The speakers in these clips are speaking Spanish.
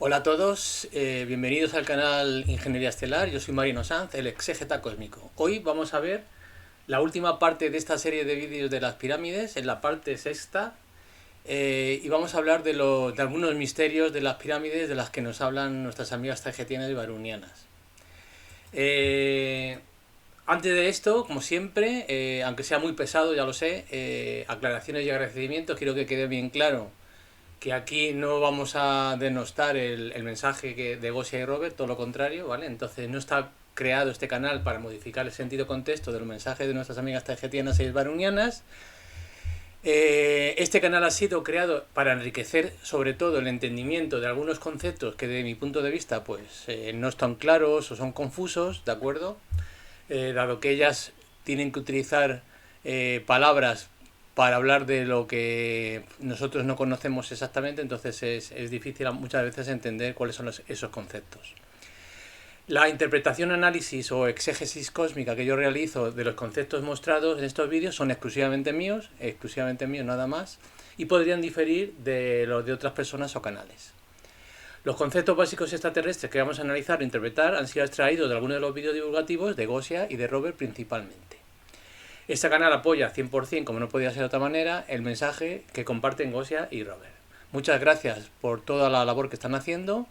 Hola a todos, bienvenidos al canal Ingeniería Estelar. Yo soy Marino Sanz, el exégeta cósmico. Hoy vamos a ver la última parte de esta serie de vídeos de las pirámides, en la parte sexta, y vamos a hablar de algunos misterios de las pirámides de las que nos hablan nuestras amigas tagetianas y barunianas. Eh, Antes de esto, como siempre, aunque sea muy pesado, ya lo sé, aclaraciones y agradecimientos, quiero que quede bien claro que aquí no vamos a denostar el mensaje de Gosia y Robert, todo lo contrario, ¿vale? Entonces no está creado este canal para modificar el sentido contexto de los mensajes de nuestras amigas tagetianas y barunianas. Este canal ha sido creado para enriquecer sobre todo el entendimiento de algunos conceptos que de mi punto de vista pues no están claros o son confusos, ¿de acuerdo? Dado que ellas tienen que utilizar palabras para hablar de lo que nosotros no conocemos exactamente, entonces es difícil muchas veces entender cuáles son esos conceptos. La interpretación, análisis o exégesis cósmica que yo realizo de los conceptos mostrados en estos vídeos son exclusivamente míos nada más, y podrían diferir de los de otras personas o canales. Los conceptos básicos extraterrestres que vamos a analizar e interpretar han sido extraídos de algunos de los vídeos divulgativos de Gosia y de Robert principalmente. Este canal apoya 100%, como no podía ser de otra manera, el mensaje que comparten Gosia y Robert. Muchas gracias por toda la labor que están haciendo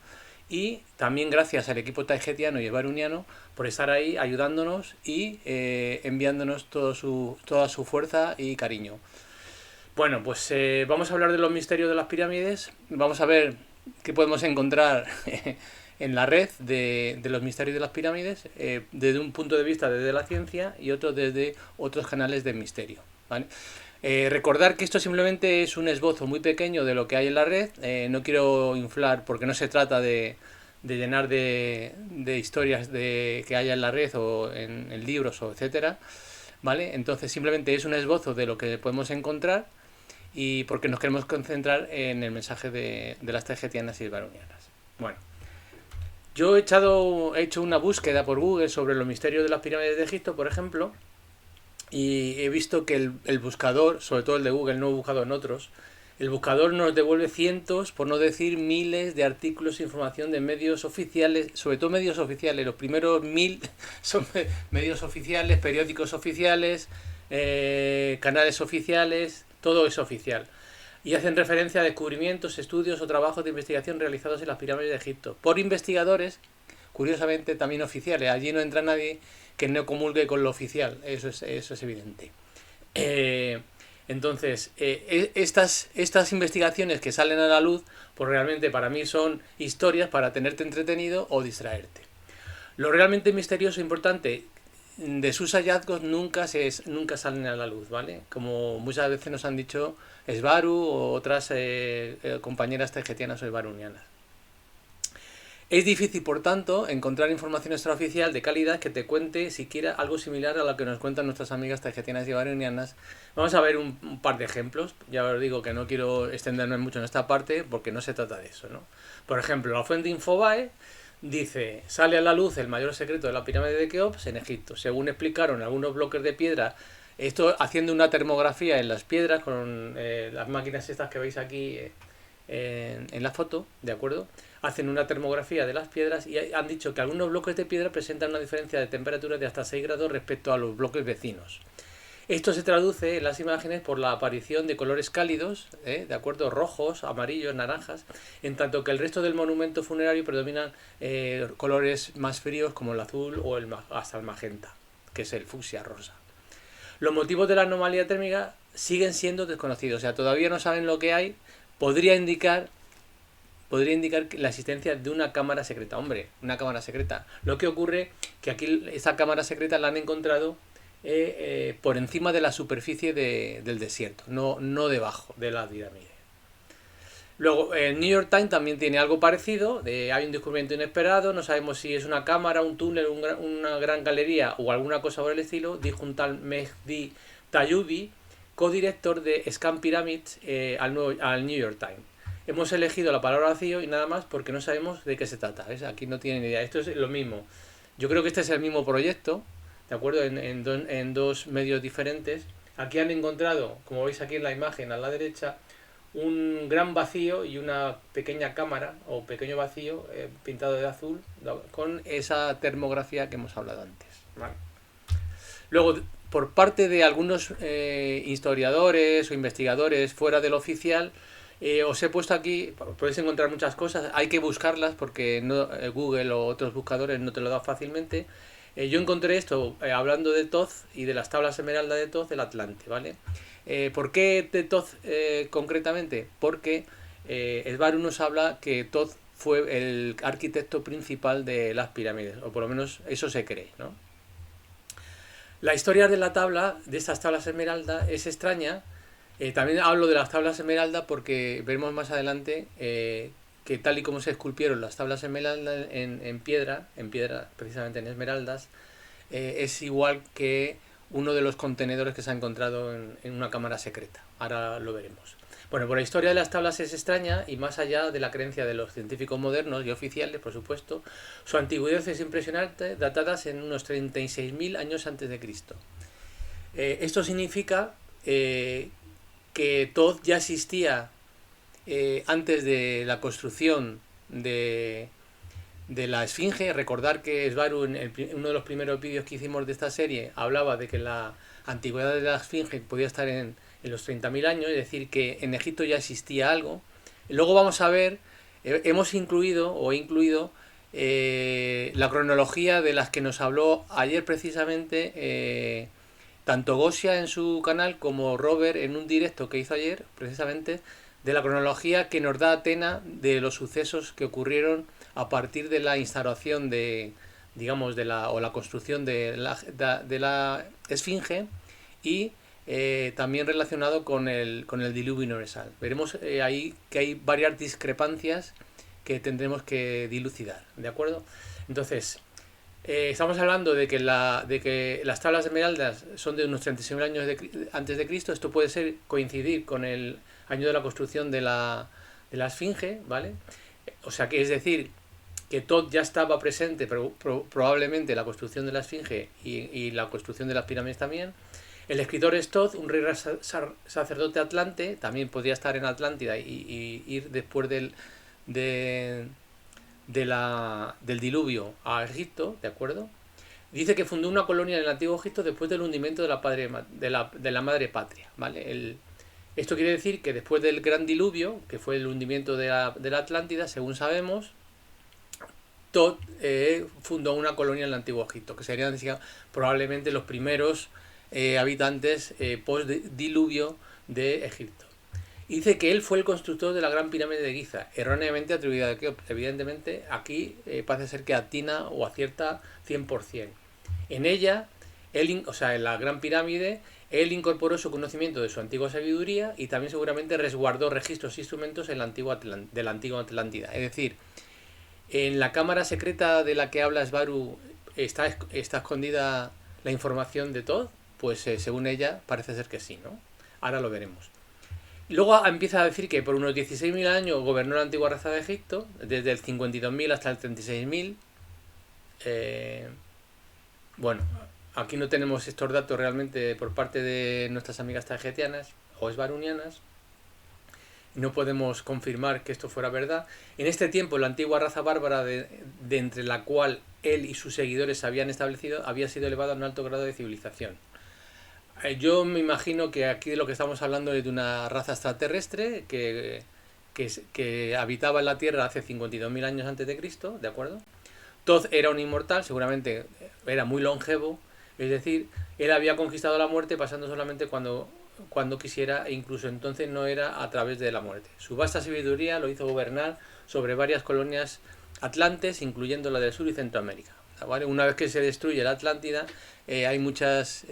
y también gracias al equipo tagetiano y baruniano por estar ahí ayudándonos y enviándonos toda su fuerza y cariño. Bueno, pues vamos a hablar de los misterios de las pirámides. Vamos a ver qué podemos encontrar en la red de los misterios de las pirámides desde un punto de vista desde la ciencia y otro desde otros canales de misterio, ¿vale? Recordar que esto simplemente es un esbozo muy pequeño de lo que hay en la red. No quiero inflar porque no se trata de llenar de historias que haya en la red o en libros o etcétera, ¿vale? Entonces simplemente es un esbozo de lo que podemos encontrar y porque nos queremos concentrar en el mensaje de las tagetianas y baronianas. Bueno, yo he hecho una búsqueda por Google sobre los misterios de las pirámides de Egipto, por ejemplo, y he visto que el buscador, sobre todo el de Google, no he buscado en otros, el buscador nos devuelve cientos, por no decir miles, de artículos e información de medios oficiales, sobre todo medios oficiales. Los primeros 1000 son medios oficiales, periódicos oficiales, canales oficiales, todo es oficial. Y hacen referencia a descubrimientos, estudios o trabajos de investigación realizados en las pirámides de Egipto por investigadores, curiosamente también oficiales. Allí no entra nadie que no comulgue con lo oficial, eso es evidente. Entonces, estas investigaciones que salen a la luz, pues realmente para mí son historias para tenerte entretenido o distraerte. Lo realmente misterioso e importante de sus hallazgos nunca salen a la luz, ¿vale? Como muchas veces nos han dicho Esbaru o otras compañeras tagetianas o esbarunianas. Es difícil, por tanto, encontrar información extraoficial de calidad que te cuente siquiera algo similar a lo que nos cuentan nuestras amigas tagetianas y baronianas. Vamos a ver un par de ejemplos. Ya os digo que no quiero extenderme mucho en esta parte porque no se trata de eso, ¿no? Por ejemplo, la fuente Infobae dice: sale a la luz el mayor secreto de la pirámide de Keops en Egipto. Según explicaron algunos bloques de piedra, esto haciendo una termografía en las piedras con las máquinas estas que veis aquí en la foto, ¿de acuerdo? Hacen una termografía de las piedras y han dicho que algunos bloques de piedra presentan una diferencia de temperatura de hasta 6 grados respecto a los bloques vecinos. Esto se traduce en las imágenes por la aparición de colores cálidos, ¿de acuerdo? Rojos, amarillos, naranjas, en tanto que el resto del monumento funerario predominan colores más fríos como el azul o hasta el magenta, que es el fucsia rosa. Los motivos de la anomalía térmica siguen siendo desconocidos, o sea, todavía no saben lo que hay. Podría indicar la existencia de una cámara secreta. Hombre, una cámara secreta. Lo que ocurre que aquí esa cámara secreta la han encontrado por encima de la superficie del desierto, no debajo de la pirámide. Luego, el New York Times también tiene algo parecido. Hay un descubrimiento inesperado, no sabemos si es una cámara, un túnel, una gran galería o alguna cosa por el estilo, dijo un tal Mehdi Tayubi, codirector de Scan Pyramids, al New York Times. Hemos elegido la palabra vacío y nada más porque no sabemos de qué se trata. ¿Ves? Aquí no tienen ni idea. Esto es lo mismo. Yo creo que este es el mismo proyecto, ¿de acuerdo? En dos medios diferentes. Aquí han encontrado, como veis aquí en la imagen a la derecha, un gran vacío y una pequeña cámara o pequeño vacío pintado de azul con esa termografía que hemos hablado antes, ¿vale? Luego, por parte de algunos historiadores o investigadores fuera del oficial, os he puesto aquí, podéis encontrar muchas cosas, hay que buscarlas porque no, Google o otros buscadores no te lo dan fácilmente. Yo encontré esto hablando de Thoth y de las tablas esmeralda de Thoth del Atlante, ¿vale? ¿Por qué de Thoth concretamente? Porque Svaru nos habla que Thoth fue el arquitecto principal de las pirámides, o por lo menos eso se cree, ¿no? La historia de la tabla, de estas tablas esmeralda, es extraña. También hablo de las tablas esmeralda porque veremos más adelante que tal y como se esculpieron las tablas esmeralda en piedra precisamente en esmeraldas, es igual que uno de los contenedores que se ha encontrado en una cámara secreta. Ahora lo veremos. Bueno, pues la historia de las tablas es extraña y más allá de la creencia de los científicos modernos y oficiales, por supuesto, su antigüedad es impresionante, datadas en unos 36.000 años antes de Cristo. Esto significa que Thoth ya existía antes de la construcción de la Esfinge. Recordar que Svaru en uno de los primeros vídeos que hicimos de esta serie hablaba de que la antigüedad de la Esfinge podía estar en los 30.000 años, es decir, que en Egipto ya existía algo. Luego vamos a ver, hemos incluido la cronología de las que nos habló ayer precisamente tanto Gosia en su canal como Robert en un directo que hizo ayer, precisamente, de la cronología que nos da Atena de los sucesos que ocurrieron a partir de la instauración de, digamos, o la construcción de la Esfinge y también relacionado con el diluvio universal. Veremos ahí que hay varias discrepancias que tendremos que dilucidar, ¿de acuerdo? Entonces, estamos hablando de que las tablas esmeraldas son de unos 36.000 años antes de Cristo. Esto puede coincidir con el año de la construcción de la Esfinge, ¿vale? O sea que es decir, que Thoth ya estaba presente, pero probablemente la construcción de la Esfinge y la construcción de las pirámides también. El escritor es Thoth, un rey sacerdote atlante, también podría estar en Atlántida y ir después del diluvio a Egipto, ¿de acuerdo? Dice que fundó una colonia en el antiguo Egipto después del hundimiento de la madre patria, ¿vale? Esto quiere decir que después del gran diluvio, que fue el hundimiento de la Atlántida, según sabemos, Thoth fundó una colonia en el antiguo Egipto, que serían probablemente los primeros habitantes post-diluvio de Egipto. Y dice que él fue el constructor de la gran pirámide de Giza, erróneamente atribuida a Keops. Evidentemente, aquí parece ser que atina o acierta 100%. En ella, o sea, en la gran pirámide, él incorporó su conocimiento de su antigua sabiduría y también seguramente resguardó registros e instrumentos de la antigua Atlántida. Es decir, en la cámara secreta de la que habla Svaru está escondida la información de Thoth, pues según ella parece ser que sí, ¿no? Ahora lo veremos. Luego empieza a decir que por unos 16.000 años gobernó la antigua raza de Egipto, desde el 52.000 hasta el 36.000. Bueno, aquí no tenemos estos datos realmente por parte de nuestras amigas targetianas o esbarunianas. No podemos confirmar que esto fuera verdad. En este tiempo, la antigua raza bárbara de entre la cual él y sus seguidores se habían establecido había sido elevada a un alto grado de civilización. Yo me imagino que aquí de lo que estamos hablando es de una raza extraterrestre que habitaba en la Tierra hace 52.000 años antes de Cristo, ¿de acuerdo? Thoth era un inmortal, seguramente era muy longevo, es decir, él había conquistado la muerte pasando solamente cuando quisiera, e incluso entonces no era a través de la muerte. Su vasta sabiduría lo hizo gobernar sobre varias colonias atlantes, incluyendo la del sur y Centroamérica, ¿vale? Una vez que se destruye la Atlántida, hay muchas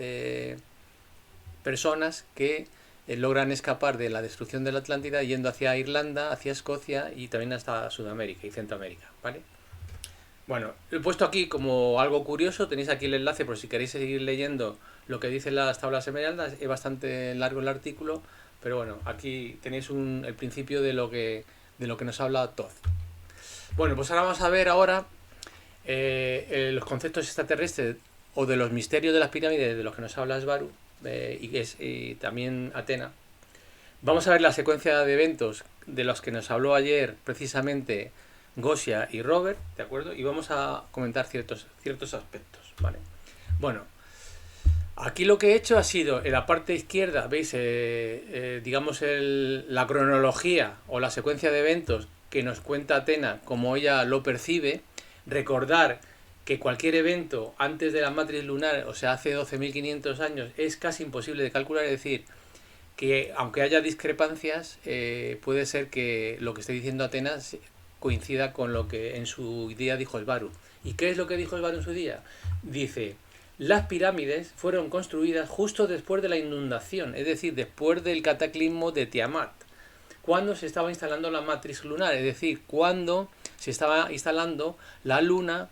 personas que logran escapar de la destrucción de la Atlántida yendo hacia Irlanda, hacia Escocia y también hasta Sudamérica y Centroamérica, ¿vale? Bueno, lo he puesto aquí como algo curioso, tenéis aquí el enlace por si queréis seguir leyendo lo que dicen las tablas esmeraldas, es bastante largo el artículo, pero bueno, aquí tenéis el principio de lo que nos habla Thoth. Bueno, pues ahora vamos a ver los conceptos extraterrestres o de los misterios de las pirámides de los que nos habla Svaru y también Atena. Vamos a ver la secuencia de eventos de los que nos habló ayer precisamente Gosia y Robert, ¿de acuerdo? Y vamos a comentar ciertos aspectos, ¿vale? Bueno, aquí lo que he hecho ha sido en la parte izquierda, ¿veis? Digamos la cronología o la secuencia de eventos que nos cuenta Atena como ella lo percibe. Recordar que cualquier evento antes de la matriz lunar, o sea, hace 12.500 años, es casi imposible de calcular, es decir, que aunque haya discrepancias, puede ser que lo que esté diciendo Atenas coincida con lo que en su día dijo Sbaru. ¿Y qué es lo que dijo Sbaru en su día? Dice, las pirámides fueron construidas justo después de la inundación, es decir, después del cataclismo de Tiamat, cuando se estaba instalando la matriz lunar, es decir, cuando se estaba instalando la luna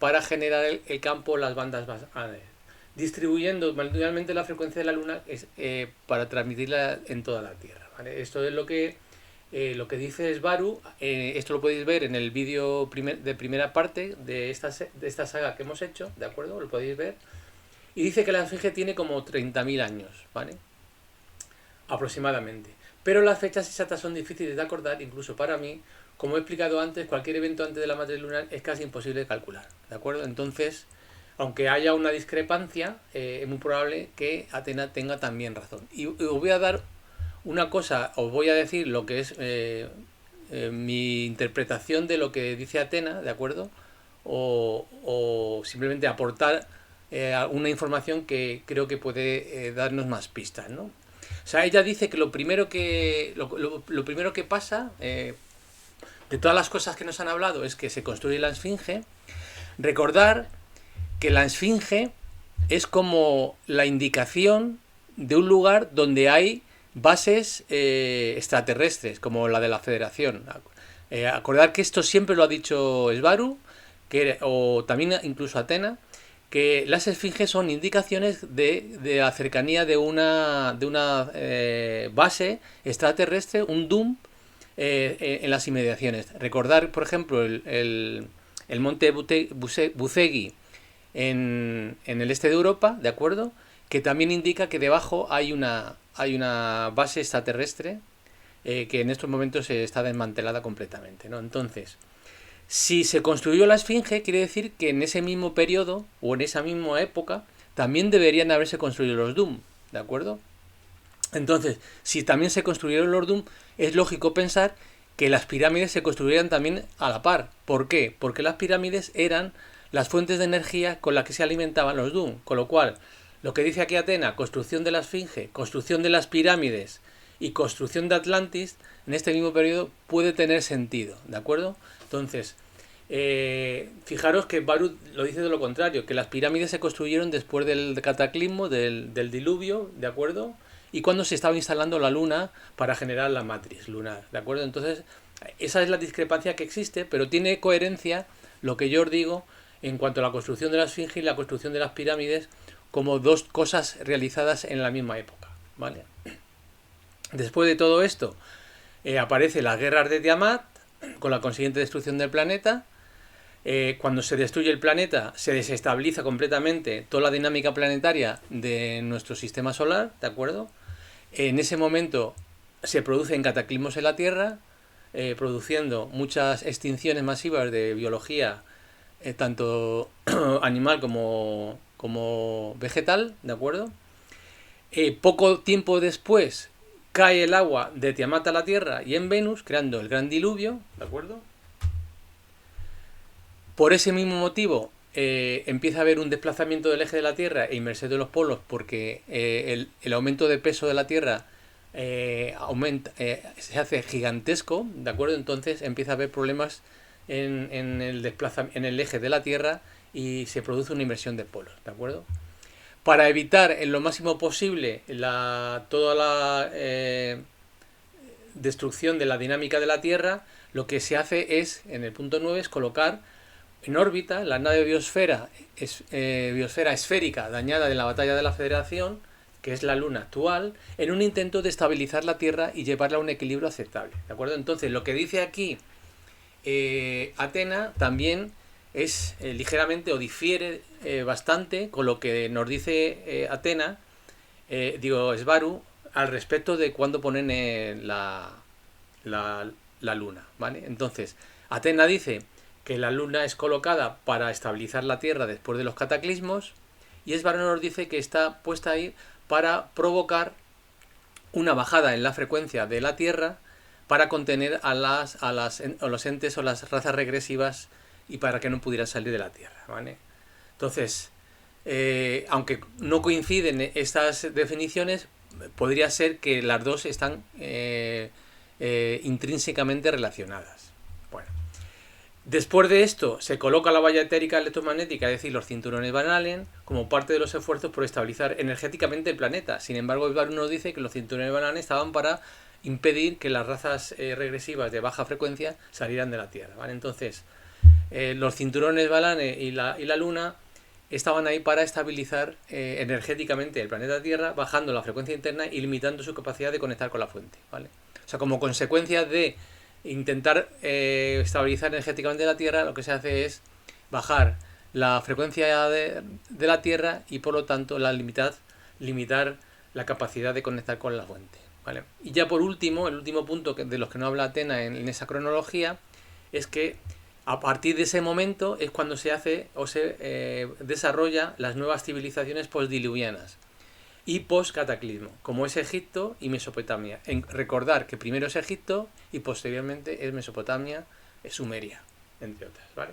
para generar el campo, las bandas basales, distribuyendo manualmente la frecuencia de la luna para transmitirla en toda la Tierra, ¿vale? Esto es lo que dice Sbaru. Esto lo podéis ver en el vídeo de primera parte de esta saga que hemos hecho, ¿de acuerdo? Lo podéis ver. Y dice que la esfinge tiene como 30.000 años, ¿vale? Aproximadamente. Pero las fechas exactas son difíciles de acordar, incluso para mí. Como he explicado antes, cualquier evento antes de la matriz lunar es casi imposible de calcular, ¿de acuerdo? Entonces, aunque haya una discrepancia, es muy probable que Atena tenga también razón. Y os voy a dar una cosa, os voy a decir lo que es mi interpretación de lo que dice Atena, ¿de acuerdo? O simplemente aportar una información que creo que puede darnos más pistas, ¿no? O sea, ella dice que lo primero que pasa, de todas las cosas que nos han hablado, es que se construye la esfinge. Recordar que la esfinge es como la indicación de un lugar donde hay bases extraterrestres, como la de la Federación. Acordar que esto siempre lo ha dicho Sbaru, o también incluso Atena, que las esfinges son indicaciones de la cercanía de una base extraterrestre, un DUM, en las inmediaciones. Recordar, por ejemplo, el monte Bucegui en el este de Europa, ¿de acuerdo? Que también indica que debajo hay una base extraterrestre que en estos momentos está desmantelada completamente, ¿no? Entonces, si se construyó la esfinge, quiere decir que en ese mismo periodo o en esa misma época también deberían haberse construido los Dum, ¿de acuerdo? Entonces, si también se construyeron los Dum, es lógico pensar que las pirámides se construyeran también a la par. ¿Por qué? Porque las pirámides eran las fuentes de energía con las que se alimentaban los Dum. Con lo cual, lo que dice aquí Atena, construcción de la esfinge, construcción de las pirámides y construcción de Atlantis, en este mismo periodo puede tener sentido, ¿de acuerdo? Entonces, fijaros que Barut lo dice de lo contrario, que las pirámides se construyeron después del cataclismo, del diluvio, ¿de acuerdo? Y cuando se estaba instalando la luna para generar la matriz lunar, ¿de acuerdo? Entonces, esa es la discrepancia que existe, pero tiene coherencia lo que yo os digo en cuanto a la construcción de la esfinge y la construcción de las pirámides como dos cosas realizadas en la misma época, ¿vale? Después de todo esto, aparece las guerras de Tiamat, con la consiguiente destrucción del planeta. Cuando se destruye el planeta, se desestabiliza completamente toda la dinámica planetaria de nuestro sistema solar, ¿de acuerdo? En ese momento se producen cataclismos en la Tierra, produciendo muchas extinciones masivas de biología, tanto animal como vegetal, ¿de acuerdo? Poco tiempo después cae el agua de Tiamat a la Tierra y en Venus, creando el gran diluvio, ¿de acuerdo? Por ese mismo motivo empieza a haber un desplazamiento del eje de la Tierra e inversión de los polos, porque el aumento de peso de la Tierra se hace gigantesco, ¿de acuerdo? Entonces empieza a haber problemas en el eje de la Tierra y se produce una inversión de polos, ¿de acuerdo? Para evitar en lo máximo posible toda la destrucción de la dinámica de la Tierra, lo que se hace es, en el punto 9, es colocar en órbita la nave biosfera esférica dañada de la batalla de la Federación, que es la Luna actual, en un intento de estabilizar la Tierra y llevarla a un equilibrio aceptable, ¿de acuerdo? Entonces, lo que dice aquí Atena también es ligeramente o difiere bastante con lo que nos dice Atena, Sbaru, al respecto de cuándo ponen la luna, ¿vale? Entonces, Atena dice que la luna es colocada para estabilizar la Tierra después de los cataclismos, y Esbaro nos dice que está puesta ahí para provocar una bajada en la frecuencia de la Tierra para contener a los entes o las razas regresivas y para que no pudieran salir de la Tierra, ¿vale? Entonces, aunque no coinciden estas definiciones, podría ser que las dos están intrínsecamente relacionadas. Bueno, después de esto se coloca la valla etérica electromagnética, es decir, los cinturones Van Allen, como parte de los esfuerzos por estabilizar energéticamente el planeta. Sin embargo, Esbaro nos dice que los cinturones Van Allen estaban para impedir que las razas regresivas de baja frecuencia salieran de la Tierra, ¿vale? Entonces, los cinturones Van Allen y la Luna estaban ahí para estabilizar energéticamente el planeta Tierra, bajando la frecuencia interna y limitando su capacidad de conectar con la fuente, ¿vale? O sea, como consecuencia de intentar estabilizar energéticamente la Tierra, lo que se hace es bajar la frecuencia de la Tierra y por lo tanto limitar la capacidad de conectar con la fuente, ¿vale? Y ya por último, el último punto de los que no habla Atena en esa cronología es que a partir de ese momento es cuando se hace o se desarrolla las nuevas civilizaciones postdiluvianas y post-cataclismo, como es Egipto y Mesopotamia. Recordar que primero es Egipto y posteriormente es Mesopotamia, es Sumeria, entre otras, ¿vale?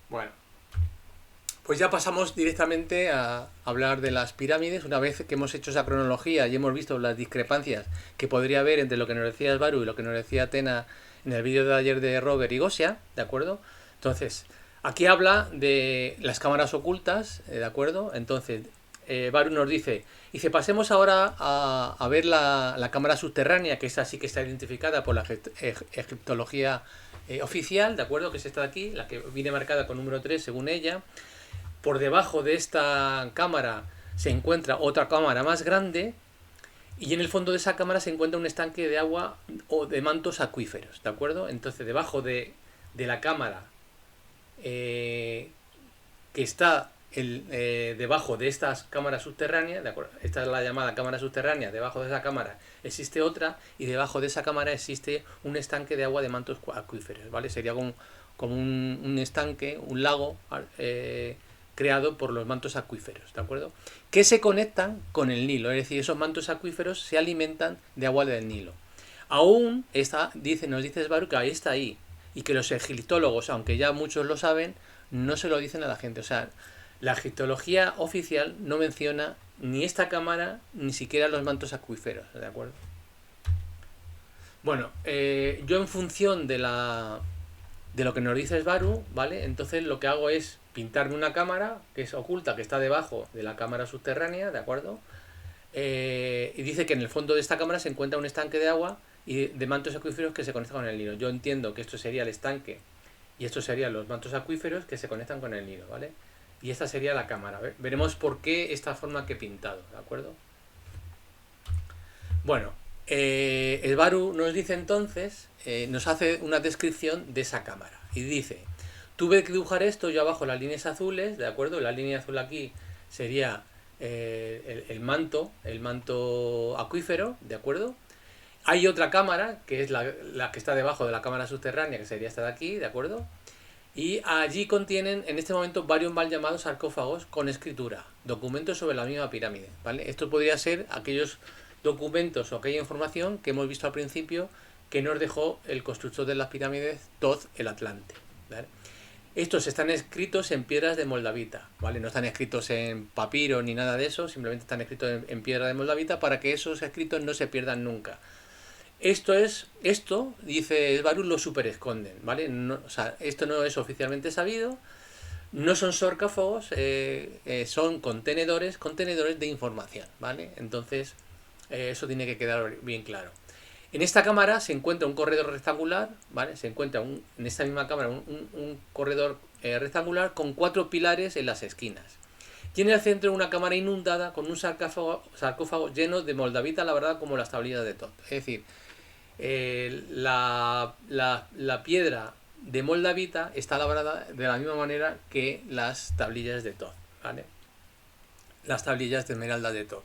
Bueno, pues ya pasamos directamente a hablar de las pirámides. Una vez que hemos hecho esa cronología y hemos visto las discrepancias que podría haber entre lo que nos decía Esbaro y lo que nos decía Atena en el vídeo de ayer de Robert y Gosia, ¿de acuerdo? Entonces, aquí habla de las cámaras ocultas, ¿de acuerdo? Entonces, Esbaro nos dice, pasemos ahora a ver la cámara subterránea, que esa sí que está identificada por la egiptología oficial, ¿de acuerdo? Que es esta de aquí, la que viene marcada con número 3 según ella. Por debajo de esta cámara se encuentra otra cámara más grande y en el fondo de esa cámara se encuentra un estanque de agua o de mantos acuíferos, ¿de acuerdo? Entonces debajo de la cámara que está debajo de estas cámaras subterráneas, ¿de acuerdo? Esta es la llamada cámara subterránea, debajo de esa cámara existe otra y debajo de esa cámara existe un estanque de agua de mantos acuíferos, ¿vale? Sería como un estanque, un lago creado por los mantos acuíferos, ¿de acuerdo? Que se conectan con el Nilo, es decir, esos mantos acuíferos se alimentan de agua del Nilo. Aún nos dice Esbaro que ahí está ahí, y que los egiptólogos, aunque ya muchos lo saben, no se lo dicen a la gente. O sea, la egiptología oficial no menciona ni esta cámara, ni siquiera los mantos acuíferos, ¿de acuerdo? Bueno, yo en función de lo que nos dice Esbaro, ¿vale? Entonces lo que hago es pintarme una cámara que es oculta, que está debajo de la cámara subterránea, ¿de acuerdo? Y dice que en el fondo de esta cámara se encuentra un estanque de agua y de mantos acuíferos que se conectan con el Nilo. Yo entiendo que esto sería el estanque y estos serían los mantos acuíferos que se conectan con el Nilo, ¿vale? Y esta sería la cámara. Veremos por qué esta forma que he pintado, ¿de acuerdo? Bueno, Esbaro nos dice entonces, nos hace una descripción de esa cámara y dice: tuve que dibujar esto yo abajo las líneas azules, ¿de acuerdo? La línea azul aquí sería el manto acuífero, ¿de acuerdo? Hay otra cámara, que es la que está debajo de la cámara subterránea, que sería esta de aquí, ¿de acuerdo? Y allí contienen en este momento varios mal llamados sarcófagos con escritura, documentos sobre la misma pirámide, ¿vale? Esto podría ser aquellos documentos o aquella información que hemos visto al principio que nos dejó el constructor de las pirámides, Thoth el Atlante, ¿vale? Estos están escritos en piedras de moldavita, ¿vale? No están escritos en papiro ni nada de eso, simplemente están escritos en piedra de moldavita para que esos escritos no se pierdan nunca. Esto, dice Esbaro, lo super esconden, ¿vale? No, o sea, esto no es oficialmente sabido, no son sarcófagos, son contenedores de información, ¿vale? Entonces, eso tiene que quedar bien claro. En esta cámara se encuentra un corredor rectangular, ¿vale? Se encuentra en esta misma cámara un corredor rectangular con 4 pilares en las esquinas. Y en el centro una cámara inundada con un sarcófago lleno de moldavita, la verdad, como las tablillas de Thoth. Es decir, la piedra de moldavita está labrada de la misma manera que las tablillas de Thoth, ¿vale? Las tablillas de esmeralda de Thoth.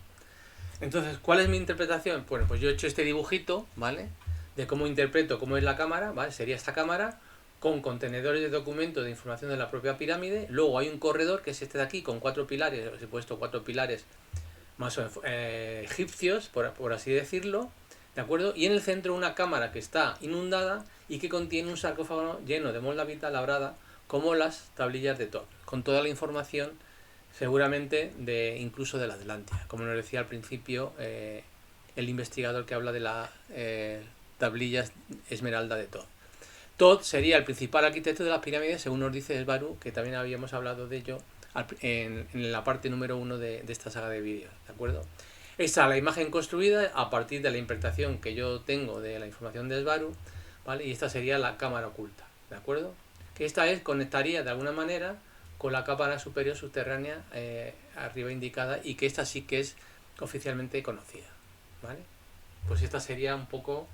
Entonces, ¿cuál es mi interpretación? Bueno, pues yo he hecho este dibujito, ¿vale? De cómo interpreto cómo es la cámara, ¿vale? Sería esta cámara con contenedores de documentos de información de la propia pirámide. Luego hay un corredor, que es este de aquí, con 4 pilares. Os he puesto 4 pilares más o menos egipcios, por así decirlo, ¿de acuerdo? Y en el centro una cámara que está inundada y que contiene un sarcófago lleno de moldavita labrada, como las tablillas de Thoth, con toda la información seguramente incluso de la Atlántida, como nos decía al principio el investigador que habla de las tablillas esmeralda de Thoth. Thoth sería el principal arquitecto de las pirámides, según nos dice Sbaru, que también habíamos hablado de ello en la parte número 1 de esta saga de vídeos, ¿de acuerdo? Esta es la imagen construida a partir de la interpretación que yo tengo de la información de Sbaru, ¿vale? Y esta sería la cámara oculta, ¿de acuerdo? Que esta conectaría de alguna manera con la cámara superior subterránea arriba indicada, y que esta sí que es oficialmente conocida, ¿vale? Pues esta sería un poco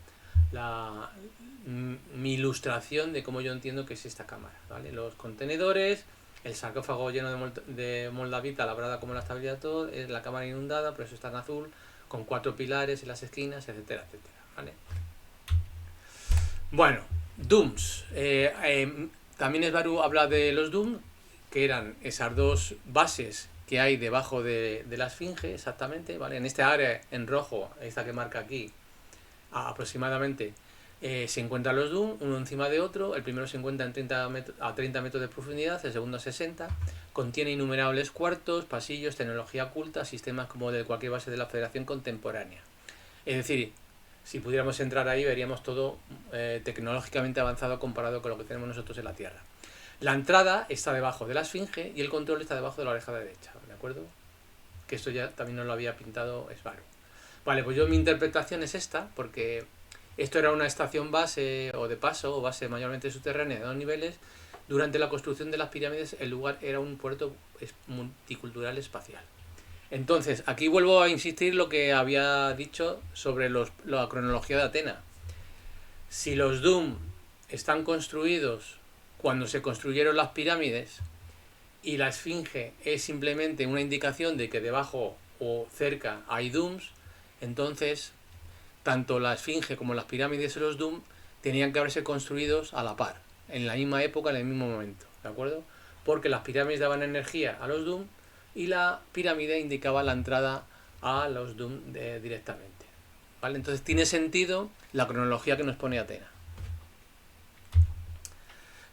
mi ilustración de cómo yo entiendo que es esta cámara, ¿vale? Los contenedores, el sarcófago lleno de moldavita labrada como la estabilidad todo, es la cámara inundada, por eso está en azul, con 4 pilares en las esquinas, etcétera, etcétera, ¿vale? Bueno, dooms. También Sbaru habla de los dooms, que eran esas dos bases que hay debajo de la esfinge, exactamente, ¿vale? En esta área en rojo, esta que marca aquí, aproximadamente, se encuentran los dooms, uno encima de otro. El primero se encuentra a 30 metros de profundidad, el segundo a 60. Contiene innumerables cuartos, pasillos, tecnología oculta, sistemas como de cualquier base de la Federación contemporánea. Es decir, si pudiéramos entrar ahí veríamos todo tecnológicamente avanzado comparado con lo que tenemos nosotros en la Tierra. La entrada está debajo de la esfinge y el control está debajo de la oreja derecha, ¿de acuerdo? Que esto ya también nos lo había pintado Sbaru. Vale, pues mi interpretación es esta, porque esto era una estación base o de paso, o base mayormente subterránea de 2 niveles. Durante la construcción de las pirámides el lugar era un puerto multicultural espacial. Entonces, aquí vuelvo a insistir lo que había dicho sobre la cronología de Atenas. Si los Doom están construidos cuando se construyeron las pirámides y la esfinge es simplemente una indicación de que debajo o cerca hay Dooms, entonces tanto la esfinge como las pirámides y los Doom tenían que haberse construidos a la par, en la misma época, en el mismo momento, ¿de acuerdo? Porque las pirámides daban energía a los Doom y la pirámide indicaba la entrada a los Doom directamente, ¿vale? Entonces tiene sentido la cronología que nos pone Atenas.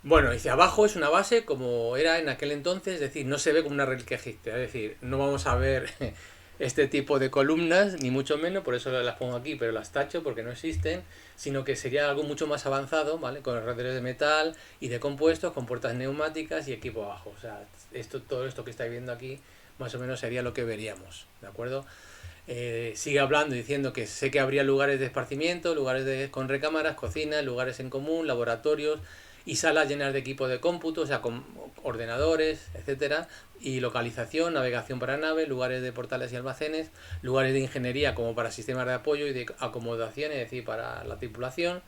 Bueno, dice, abajo es una base como era en aquel entonces, es decir, no se ve como una reliquia egipcia, es decir, no vamos a ver este tipo de columnas, ni mucho menos, por eso las pongo aquí, pero las tacho porque no existen, sino que sería algo mucho más avanzado, ¿vale? Con herraderos de metal y de compuestos, con puertas neumáticas y equipo abajo. O sea, todo esto que estáis viendo aquí, más o menos sería lo que veríamos, ¿de acuerdo? Sigue hablando diciendo que sé que habría lugares de esparcimiento, con recámaras, cocinas, lugares en común, laboratorios y salas llenas de equipo de cómputo, o sea, con ordenadores, etcétera, y localización, navegación para naves, lugares de portales y almacenes, lugares de ingeniería como para sistemas de apoyo y de acomodación, es decir, para la tripulación.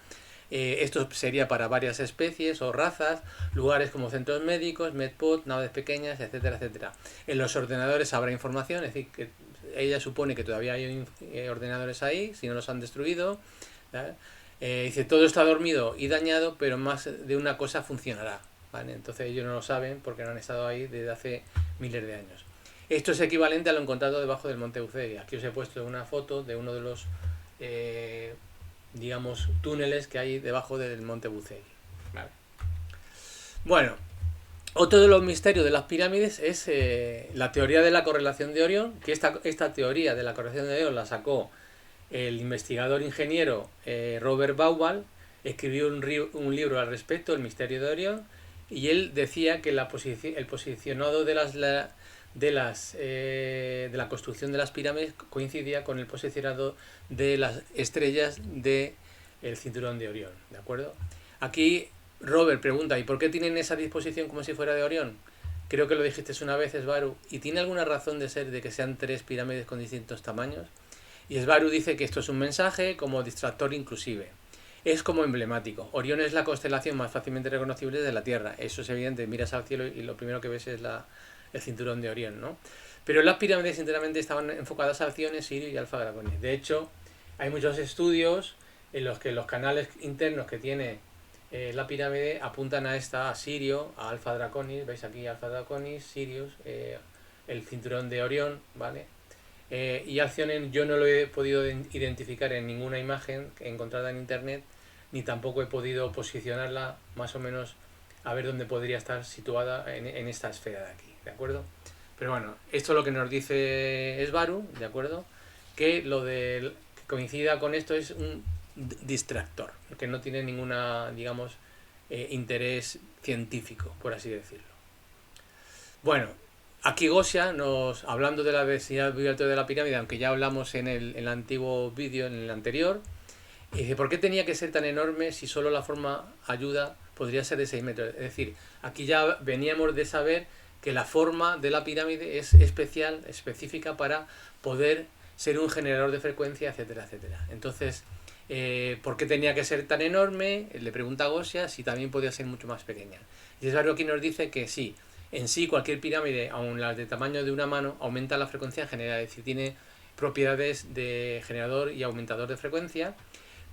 Esto sería para varias especies o razas, lugares como centros médicos, medpod, naves pequeñas, etcétera, etcétera. En los ordenadores habrá información, es decir, que ella supone que todavía hay ordenadores ahí, si no los han destruido, ¿vale? Dice, todo está dormido y dañado, pero más de una cosa funcionará, ¿vale? Entonces ellos no lo saben porque no han estado ahí desde hace miles de años. Esto es equivalente a lo encontrado debajo del monte Bucegui. Aquí os he puesto una foto de uno de los, digamos, túneles que hay debajo del monte Bucegui, ¿vale? Bueno, otro de los misterios de las pirámides es la teoría de la correlación de Orión, que esta teoría de la correlación de Orión la sacó el investigador ingeniero Robert Bauval. Escribió un libro al respecto, El misterio de Orión, y él decía que el posicionado de la construcción de las pirámides coincidía con el posicionado de las estrellas del cinturón de Orión, ¿de acuerdo? Aquí Robert pregunta, ¿y por qué tienen esa disposición como si fuera de Orión? Creo que lo dijiste una vez, Sbaru, ¿y tiene alguna razón de ser de que sean 3 pirámides con distintos tamaños? Y Sbaru dice que esto es un mensaje como distractor inclusive. Es como emblemático. Orión es la constelación más fácilmente reconocible de la Tierra. Eso es evidente. Miras al cielo y lo primero que ves es el cinturón de Orión, ¿no? Pero las pirámides, sinceramente, estaban enfocadas a Alcione, Sirio y Alfa Draconis. De hecho, hay muchos estudios en los que los canales internos que tiene la pirámide apuntan a a Sirio, a Alfa Draconis, veis aquí Alfa Draconis, Sirius, el cinturón de Orión, ¿vale? Y Alcione yo no lo he podido identificar en ninguna imagen encontrada en internet, ni tampoco he podido posicionarla más o menos a ver dónde podría estar situada en esta esfera de aquí, ¿de acuerdo? Pero bueno, esto es lo que nos dice Esbaru, ¿de acuerdo? Que lo de que coincida con esto es un distractor, que no tiene ninguna, digamos, interés científico, por así decirlo. Bueno, aquí Gosia nos, hablando de la densidad vibratoria de la pirámide, aunque ya hablamos en el antiguo vídeo, en el anterior, dice, ¿por qué tenía que ser tan enorme si solo la forma ayuda podría ser de 6 metros? Es decir, aquí ya veníamos de saber que la forma de la pirámide es especial, específica para poder ser un generador de frecuencia, etcétera, etcétera. Entonces, ¿por qué tenía que ser tan enorme? Le pregunta a Gosia si también podía ser mucho más pequeña. Y Esbaru aquí nos dice que sí, en sí cualquier pirámide, aun las de tamaño de una mano, aumenta la frecuencia en general, es decir, tiene propiedades de generador y aumentador de frecuencia.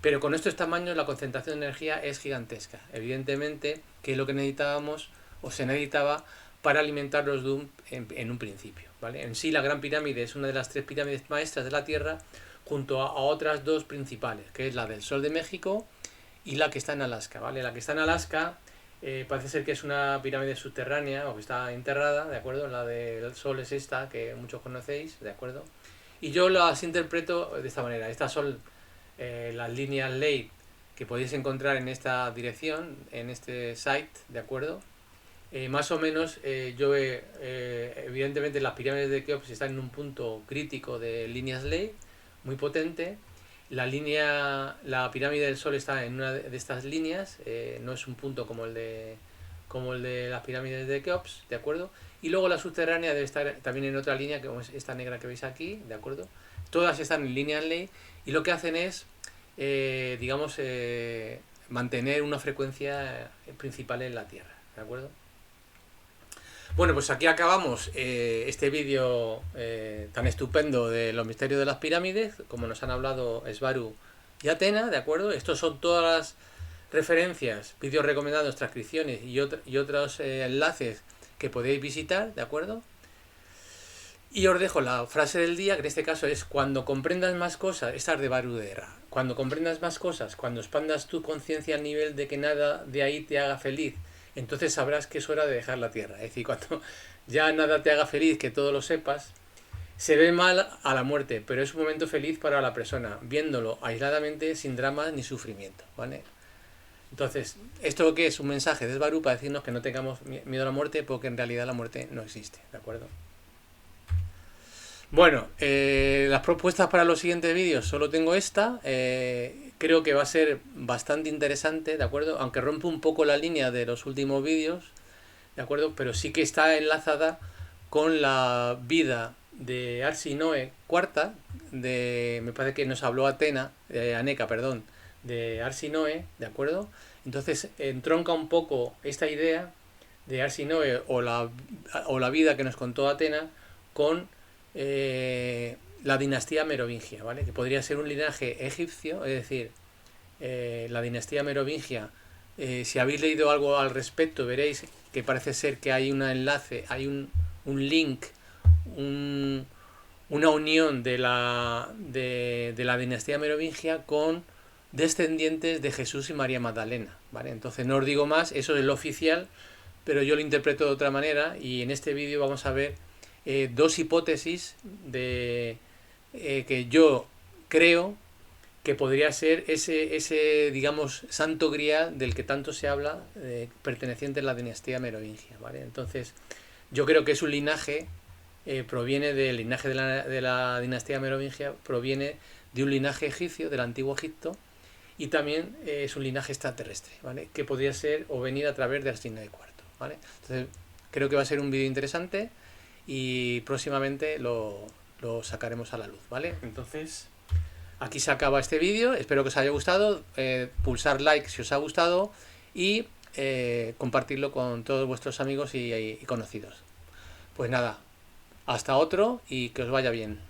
Pero con estos tamaños la concentración de energía es gigantesca. Evidentemente, que es lo que necesitábamos o se necesitaba para alimentar los DUM en un principio, ¿vale? En sí la Gran Pirámide es una de las 3 pirámides maestras de la Tierra, junto a otras 2 principales, que es la del Sol de México y la que está en Alaska, ¿vale? La que está en Alaska parece ser que es una pirámide subterránea o que está enterrada, ¿de acuerdo? La del Sol es esta, que muchos conocéis, ¿de acuerdo? Y yo las interpreto de esta manera. Estas son las líneas ley que podéis encontrar en esta dirección, en este site, ¿de acuerdo? Más o menos, evidentemente las pirámides de Keops están en un punto crítico de líneas ley, muy potente. La pirámide del Sol está en una de estas líneas, no es un punto como el de las pirámides de Keops, ¿de acuerdo? Y luego la subterránea debe estar también en otra línea, que es esta negra que veis aquí, ¿de acuerdo? Todas están en líneas ley y lo que hacen es, digamos, mantener una frecuencia principal en la Tierra, ¿de acuerdo? Bueno, pues aquí acabamos este vídeo tan estupendo de los misterios de las pirámides, como nos han hablado Esbaru y Atena, ¿de acuerdo? Estos son todas las referencias, vídeos recomendados, transcripciones y otros enlaces que podéis visitar, ¿de acuerdo? Y os dejo la frase del día, que en este caso es: cuando comprendas más cosas, esta es de Barudera, cuando comprendas más cosas, cuando expandas tu conciencia al nivel de que nada de ahí te haga feliz, entonces sabrás que es hora de dejar la Tierra. Es decir, cuando ya nada te haga feliz, que todo lo sepas, se ve mal a la muerte, pero es un momento feliz para la persona, viéndolo aisladamente, sin dramas ni sufrimiento, ¿vale? Entonces, ¿esto qué es? Un mensaje de Esbaru para decirnos que no tengamos miedo a la muerte, porque en realidad la muerte no existe, ¿de acuerdo? Bueno, las propuestas para los siguientes vídeos, solo tengo esta. Creo que va a ser bastante interesante, ¿de acuerdo? Aunque rompe un poco la línea de los últimos vídeos, ¿de acuerdo? Pero sí que está enlazada con la vida de Arsinoe cuarta, me parece que nos habló Aneca, perdón, de Arsinoe, ¿de acuerdo? Entonces entronca un poco esta idea de Arsinoe o la vida que nos contó Atena con la dinastía merovingia, ¿vale? Que podría ser un linaje egipcio, es decir, la dinastía merovingia. Si habéis leído algo al respecto, veréis que parece ser que hay un enlace, hay un link, una unión de la dinastía merovingia con descendientes de Jesús y María Magdalena, ¿vale? Entonces no os digo más, eso es lo oficial, pero yo lo interpreto de otra manera y en este vídeo vamos a ver 2 hipótesis que yo creo que podría ser ese digamos, santo grial del que tanto se habla, perteneciente a la dinastía merovingia, ¿vale? Entonces, yo creo que es un linaje, proviene del linaje de la dinastía merovingia, proviene de un linaje egipcio, del antiguo Egipto, y también es un linaje extraterrestre, ¿vale? Que podría ser o venir a través de Arsinoe IV, ¿vale? Entonces, creo que va a ser un vídeo interesante y próximamente lo sacaremos a la luz, ¿vale? Entonces, aquí se acaba este vídeo, espero que os haya gustado, pulsar like si os ha gustado y compartirlo con todos vuestros amigos y conocidos. Pues nada, Hasta otro y que os vaya bien.